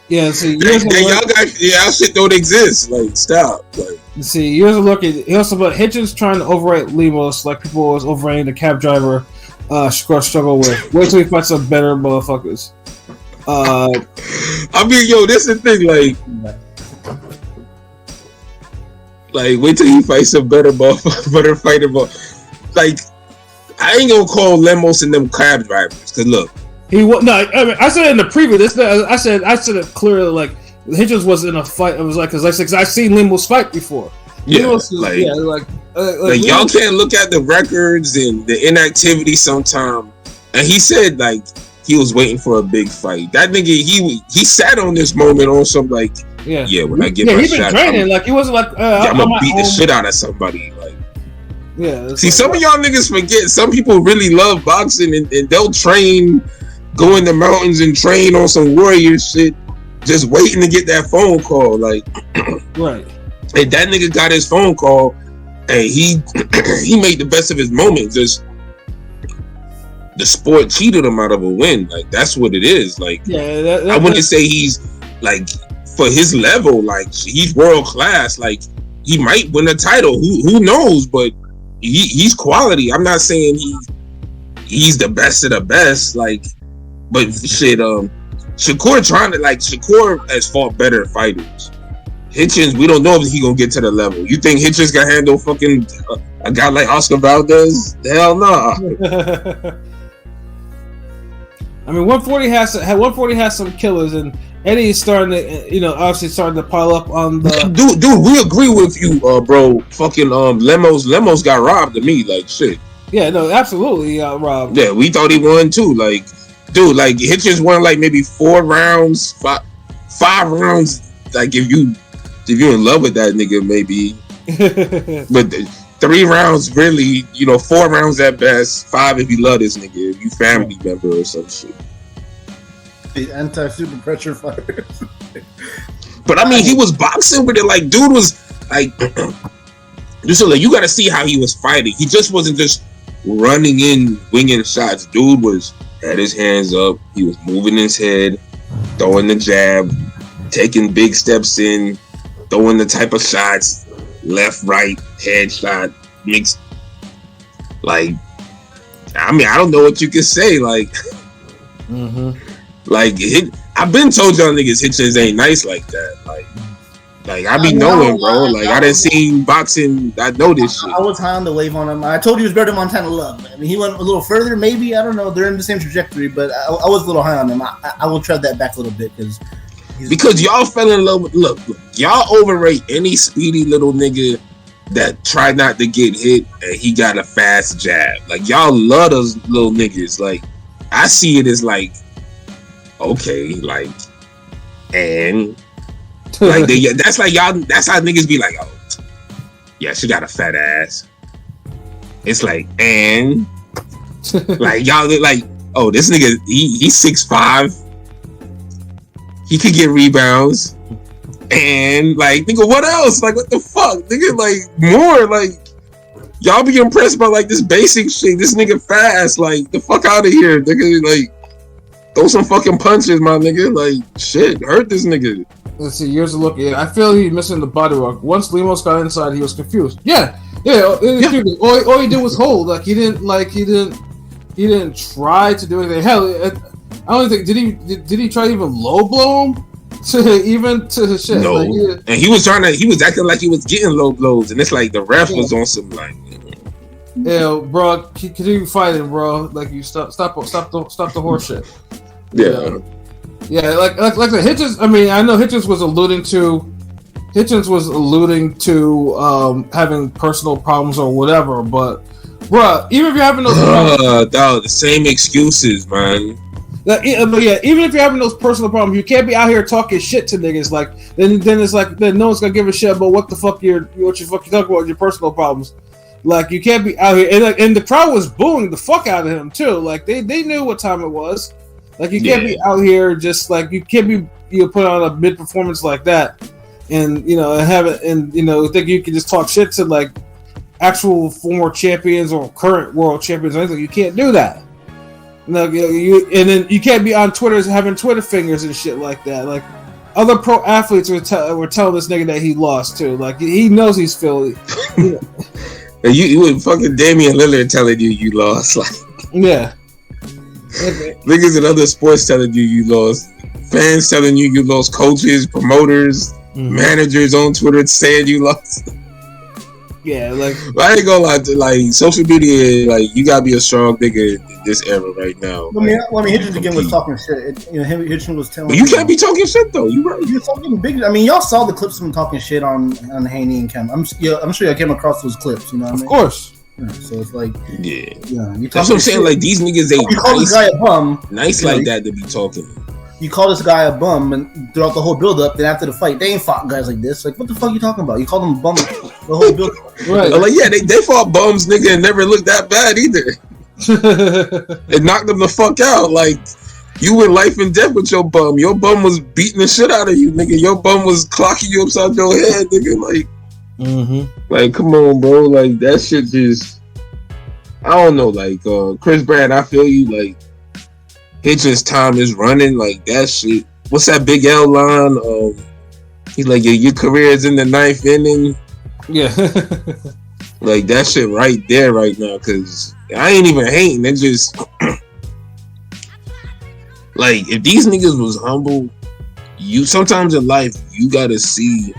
Yeah, see, y'all shit don't exist. Like, stop. Like, see, here's a look at. He also put Hitchins trying to overrate Lemos like people was overrating the cab driver. Struggle with. Wait till he fights some better motherfuckers. I mean, yo, this is the thing. Like, wait till he fights a better fighter. Like, I ain't gonna call Lemos and them cab drivers. Cause look, he was no. I mean, I said it in the preview. I said it clearly. Like, Hitchins was in a fight. It was like because I've seen Lemos fight before. Yeah, y'all can't look at the records and the inactivity sometime. And he said like he was waiting for a big fight. That nigga, he sat on this moment on some like. Yeah, when I get my shot, training, like he wasn't like I'm gonna beat the shit out of somebody. Like, yeah. See, some of y'all niggas forget. Some people really love boxing and they'll train, go in the mountains and train on some warrior shit, just waiting to get that phone call. Like, right. And that nigga got his phone call, and he made the best of his moment. Just the sport cheated him out of a win. Like, that's what it is. Like, yeah, I wouldn't say he's like. For his level, like he's world class. Like he might win a title. Who knows? But he's quality. I'm not saying he's the best of the best. Like, but shit. Shakur has fought better fighters. Hitchins, we don't know if he gonna get to the level. You think Hitchins can handle fucking a guy like Oscar Valdez? Hell no. Nah. I mean, 140 has some killers, and Eddie's starting to, obviously starting to pile up on the dude. We agree with you, bro. Fucking Lemos got robbed to me, like shit. Yeah, no, absolutely, robbed. Yeah, we thought he won too. Like, dude, like Hitchins won like maybe 4 rounds, five rounds. Like if you in love with that nigga, maybe. But 3 rounds, really, 4 rounds at best. 5 if you love this nigga, if you family member or some shit. The anti-super pressure fighter. But I mean, he was boxing with it. Like, dude was like, just like you got to see how he was fighting. He just wasn't just running in, winging shots. Dude had his hands up. He was moving his head, throwing the jab, taking big steps in, throwing the type of shots, left, right, head shot, mixed. Like, I mean, I don't know what you can say. Like, like I've been told y'all niggas Hitchins ain't nice like that. Like I be knowing, bro. Like I done seen boxing. I know this shit. I was high on the wave on him. I told you he was better than Montana Love. I mean, he went a little further, maybe. I don't know. They're in the same trajectory, but I was a little high on him. I will tread that back a little bit because y'all fell in love with. Look, y'all overrate any speedy little nigga that tried not to get hit and he got a fast jab. Like y'all love those little niggas. Like I see it as like, okay, like, and. Like that's like y'all. That's how niggas be like, oh, yeah, she got a fat ass. It's like, and like y'all like, oh, this nigga, he's 6'5". He could get rebounds, and like, nigga, what else? Like, what the fuck, nigga? Like more, like y'all be impressed by like this basic shit. This nigga fast, like the fuck out of here, nigga. Like throw some fucking punches, my nigga. Like shit, hurt this nigga. Let's see. Years of looking. I feel he's missing the body rock. Once Lemos got inside, he was confused. Yeah. All he did was hold. Like he didn't try to do anything. Hell, I don't think did he try to even low blow him to shit. No. Like, and he was acting like he was getting low blows, and it's like the ref was on some like. Yeah, bro, continue fighting, bro. Like you stop the horse shit. Yeah. Yeah, like the Hitchins. I mean, I know Hitchins was alluding to having personal problems or whatever. But, bruh, even if you're having those, the same excuses, man. But yeah, even if you're having those personal problems, you can't be out here talking shit to niggas. Like then it's like then no one's gonna give a shit about what you talking about your personal problems. Like you can't be out here and the crowd was booing the fuck out of him too. Like they knew what time it was. Like you can't be out here just like you can't be put on a mid performance like that, and have it and think you can just talk shit to like actual former champions or current world champions or anything. You can't do that. No, and then you can't be on Twitter having Twitter fingers and shit like that. Like other pro athletes were telling this nigga that he lost too. Like he knows he's Philly. And you fucking Damian Lillard telling you lost. Like yeah. Niggas in other sports telling you lost. Fans telling you lost. Coaches, promoters, managers on Twitter saying you lost. Yeah, like I ain't gonna lie. Like social media, like you gotta be a strong nigga in this era right now. I mean, Hitchins again was talking shit. Hitchins was telling. But you can't be talking shit though. You right. You're talking big. I mean, y'all saw the clips of him talking shit on Haney and Cam. I'm sure y'all came across those clips. You know what I mean? Of course. Yeah, so it's like, that's what I'm saying. Like these niggas ain't this guy a bum, nice like that to be talking. You call this guy a bum, and throughout the whole build up, then after the fight, they ain't fought guys like this. Like, what the fuck are you talking about? You called them a bum the whole build up. Right? Like, yeah, they fought bums, nigga, and never looked that bad either. It knocked them the fuck out. Like, you in life and death with your bum. Your bum was beating the shit out of you, nigga. Your bum was clocking you upside your head, nigga. Like. Like, come on, bro. Like, that shit just... I don't know. Like, Chris Brad, I feel you. Like, Hitchins' time is running. Like, that shit. What's that Big L line? He's like, your career is in the 9th inning. Yeah. Like, that shit right there right now. Because I ain't even hating. It just... like, if these niggas was humble, sometimes in life, you gotta see...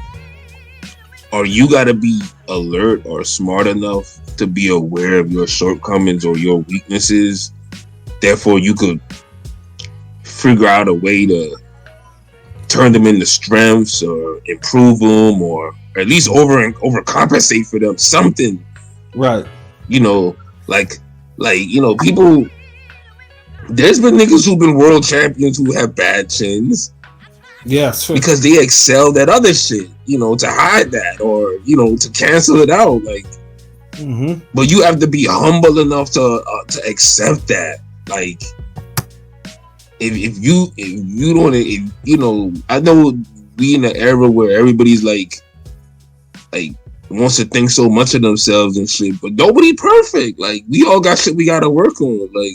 or you gotta be alert or smart enough to be aware of your shortcomings or your weaknesses. Therefore, you could figure out a way to turn them into strengths or improve them or at least overcompensate for them. Something. Right. You know, like people. There's been niggas who've been world champions who have bad chins. Yeah, sure. Because they excelled at other shit, to hide that or, to cancel it out. Like, but you have to be humble enough to accept that. Like, if you don't, I know we in an era where everybody's like wants to think so much of themselves and shit, but nobody perfect. Like, we all got shit we got to work on. Like,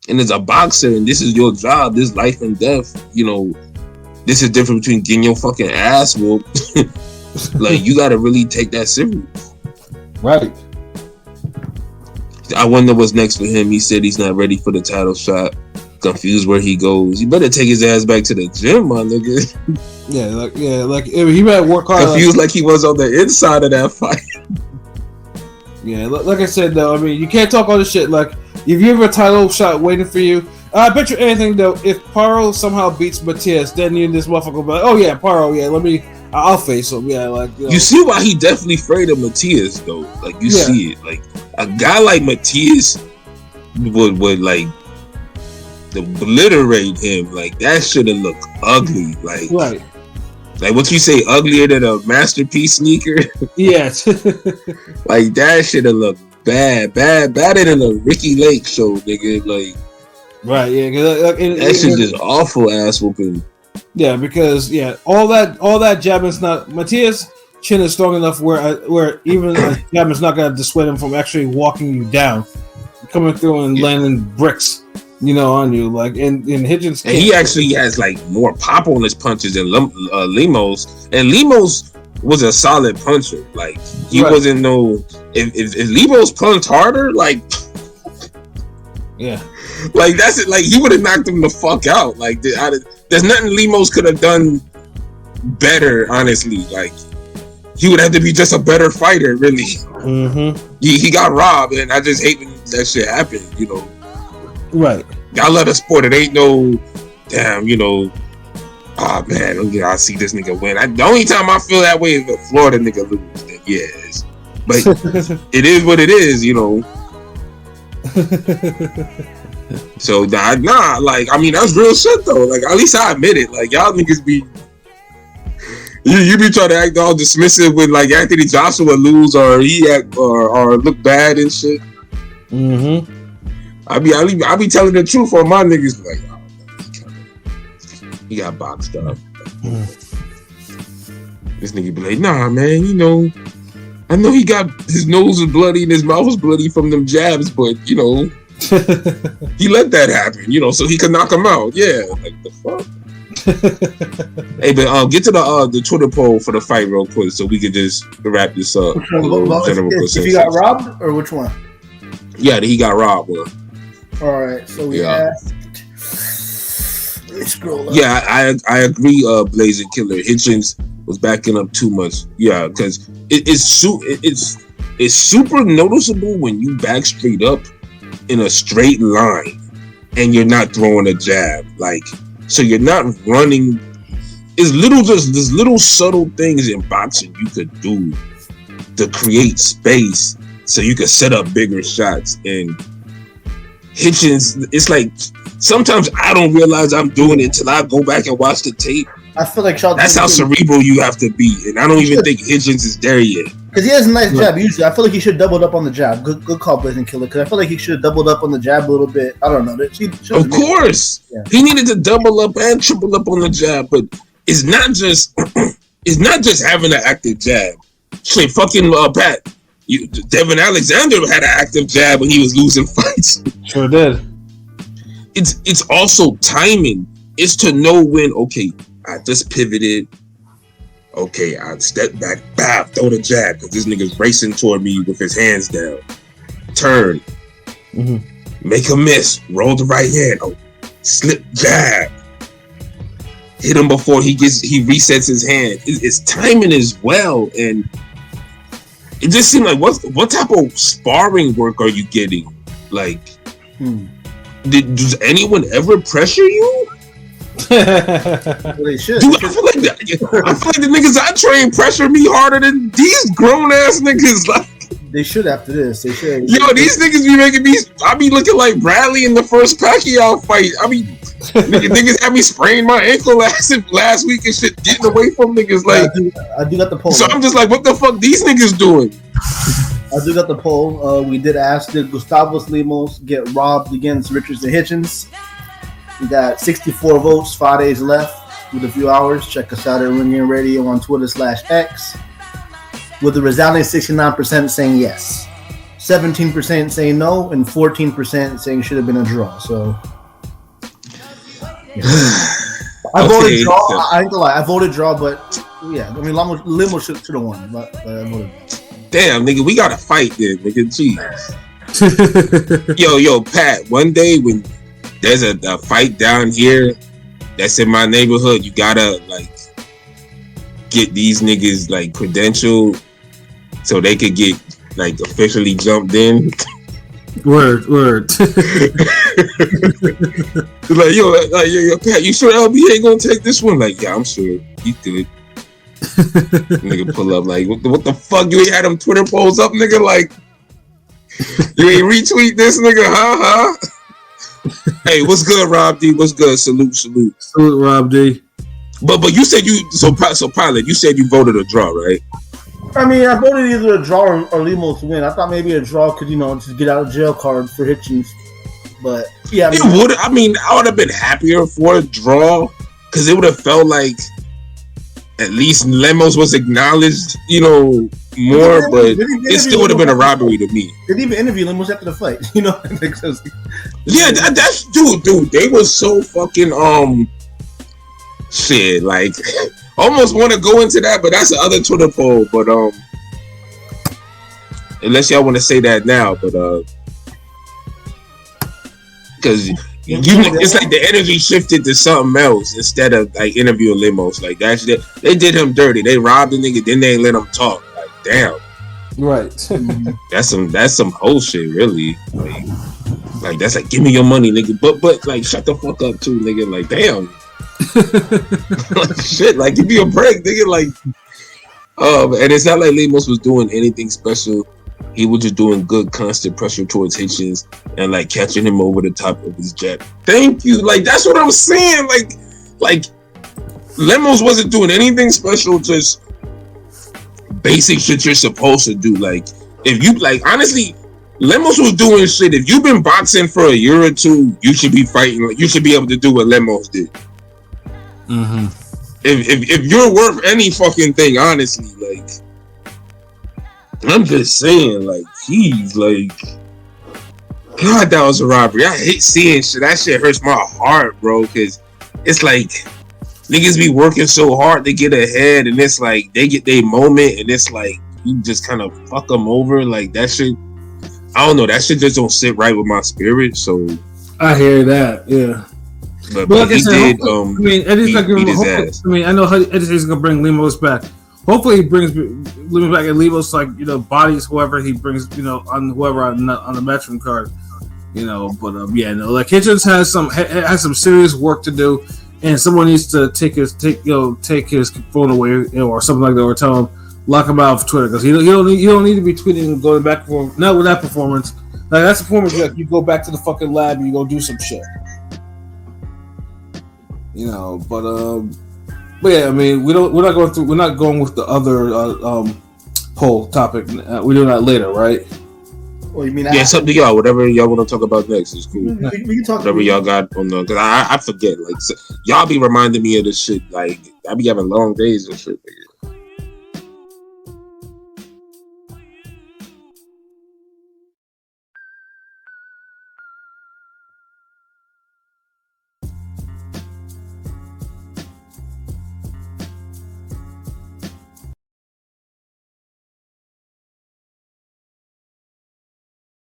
and as a boxer, and this is your job, this life and death, this is different between getting your fucking ass whooped. Like, you gotta really take that serious. Right. I wonder what's next for him. He said he's not ready for the title shot. Confused where he goes. He better take his ass back to the gym, my nigga. Like he better work hard. Confused like he was on the inside of that fight. Yeah, like I said though, I mean, you can't talk all this shit. Like, if you have a title shot waiting for you, I bet you anything though, if Paro somehow beats Matias, then you and this motherfucker will be like, oh yeah, Paro, yeah, I'll face him. Yeah, like, you see why he definitely afraid of Matias though. Like, you see it. Like, a guy like Matias would like obliterate him. Like, that should've looked ugly. Like, right. Like, what you say, uglier than a masterpiece sneaker? Yes. Like, that should've looked badder than a Ricky Lake show, nigga. Like, right, yeah. That shit just awful ass whooping. Yeah, because all that jabbing's not. Matias' chin is strong enough where even a jabbing's not gonna dissuade him from actually walking you down, coming through and landing bricks, on you. Like, in Hitchins, and he actually has like more pop on his punches than Lemos, and Lemos was a solid puncher. Like, he wasn't no. If Lemos punched harder, like. Yeah. Like, that's it. Like, he would have knocked him the fuck out. Like, there's nothing Lemos could have done better, honestly. Like, he would have to be just a better fighter, really. He got robbed, and I just hate when that shit happened, Right. I love the sport. It ain't no, damn, oh man, I see this nigga win. The only time I feel that way is if Florida nigga lose. Then yes. But it is what it is, So nah, like, I mean, that's real shit though. Like, at least I admit it. Like, y'all niggas be you be trying to act all dismissive when like Anthony Joshua lose or he act or look bad and shit. I be telling the truth on my niggas. Like, oh, he got boxed up. This nigga be like, nah, man, I know he got his nose was bloody and his mouth was bloody from them jabs, but he let that happen, so he could knock him out. Yeah, like, the fuck. Hey, but get to the Twitter poll for the fight real quick, so we can just wrap this up. If he got robbed, or which one? Yeah, he got robbed. Bro. All right, so we asked. Let me scroll up. Yeah, I agree. Blazing Killer Hitchins was backing up too much. Yeah, because it's super noticeable when you back straight up in a straight line and you're not throwing a jab. Like, so you're not running. There's little subtle things in boxing you could do to create space so you could set up bigger shots. And Hitchins, it's like sometimes I don't realize I'm doing it until I go back and watch the tape. I feel like that's how cerebral you have to be, and I don't even think Hitchins is there yet. Because he has a nice jab. Usually, I feel like he should have doubled up on the jab. Good call, Blazing Killer. Because I feel like he should have doubled up on the jab a little bit. I don't know. Of course, he needed to double up and triple up on the jab, but it's not just having an active jab. Shit, fucking Pat, Devin Alexander had an active jab when he was losing fights. Sure did. It's also timing. It's to know when. Okay, I just pivoted. Okay, I step back, bam, throw the jab because this nigga's racing toward me with his hands down. Turn, make a miss, roll the right hand, slip jab, hit him before he resets his hand. It's timing as well, and it just seemed like what type of sparring work are you getting? Like, does anyone ever pressure you? Well, they should. Dude, I feel like the niggas I train pressure me harder than these grown ass niggas. Like, they should after this. They should. Yo, these niggas be making me. I be looking like Bradley in the first Pacquiao fight. I be niggas had me spraying my ankle last week and shit, getting away from niggas. Like, I do got the poll. So I'm just like, what the fuck these niggas doing? I do got the poll. We did ask, did Gustavo Lemos get robbed against Richardson Hitchins? We got 64 votes, 5 days left with a few hours. Check us out at Ring In Radio on Twitter/X. With a resounding 69% saying yes, 17% saying no, and 14% saying should have been a draw. So yeah. I voted draw. I ain't gonna lie, I voted draw, but yeah, I mean Limo should have won, but I voted. Damn, nigga, we gotta fight then, nigga. Jeez. Yo, Pat. One day when there's a fight down here that's in my neighborhood, you gotta like get these niggas like credentialed so they could get like officially jumped in. Word. Like yo, Pat, you sure LB ain't gonna take this one? Like, yeah, I'm sure. He good. Nigga pull up like, what the fuck? You ain't had them Twitter polls up, nigga? Like, you ain't retweet this, nigga? Huh? Hey, what's good, Rob D? What's good? Salute, Rob D. But you said so Pilot. You said you voted a draw, right? I mean, I voted either a draw or Lemos to win. I thought maybe a draw could, just get out of jail card for Hitchins. But yeah, I would have been happier for a draw because it would have felt like at least Lemos was acknowledged, more. But it still would have been a robbery to me. They didn't even interview Lemos after the fight, Yeah, that's dude. They were so fucking shit. Like, almost want to go into that, but that's the other Twitter poll. But unless y'all want to say that now, but because it's like the energy shifted to something else instead of like interviewing Lemos. Like that's it. They did him dirty. They robbed the nigga, then they ain't let him talk. Like damn. Right. that's some whole shit, really. Like that's like, give me your money, nigga. But like, shut the fuck up too, nigga. Like damn. Like, shit, like give me a break, nigga. Like, and it's not like Lemos was doing anything special. He was just doing good, constant pressure towards Hitchins and like catching him over the top of his jet. Thank you. Like that's what I'm saying. Like Lemos wasn't doing anything special. Just basic shit you're supposed to do. Like if you honestly, Lemos was doing shit. If you've been boxing for a year or two, you should be fighting. Like, you should be able to do what Lemos did. Mm-hmm. If you're worth any fucking thing, honestly, like. I'm just saying, like, geez, like, God, that was a robbery. I hate seeing shit. That shit hurts my heart, bro, because it's like niggas be working so hard to get ahead, and it's like they get their moment, and it's like you just kind of fuck them over. Like, that shit, I don't know, that shit just don't sit right with my spirit, so. I hear that, yeah. But like he did, Eddie's not beat gonna, his ass. I know Eddie's going to bring Lemos back. Hopefully he brings Lemos back and Lemos bodies whoever he brings on whoever on the matchroom card, like Hitchins has some serious work to do, and someone needs to take his phone away or something like that, or tell him lock him out of Twitter because he don't need to be tweeting and going back and forth. Not with that performance. Like that's a performance you go back to the fucking lab and you go do some shit. But yeah, I mean, we're not going with the other poll topic. We're doing that later, right? Well, you mean it's up to y'all. Whatever y'all want to talk about next is cool. We can talk whatever y'all got on the, because I forget. Like, y'all be reminding me of this shit. Like, I be having long days and shit.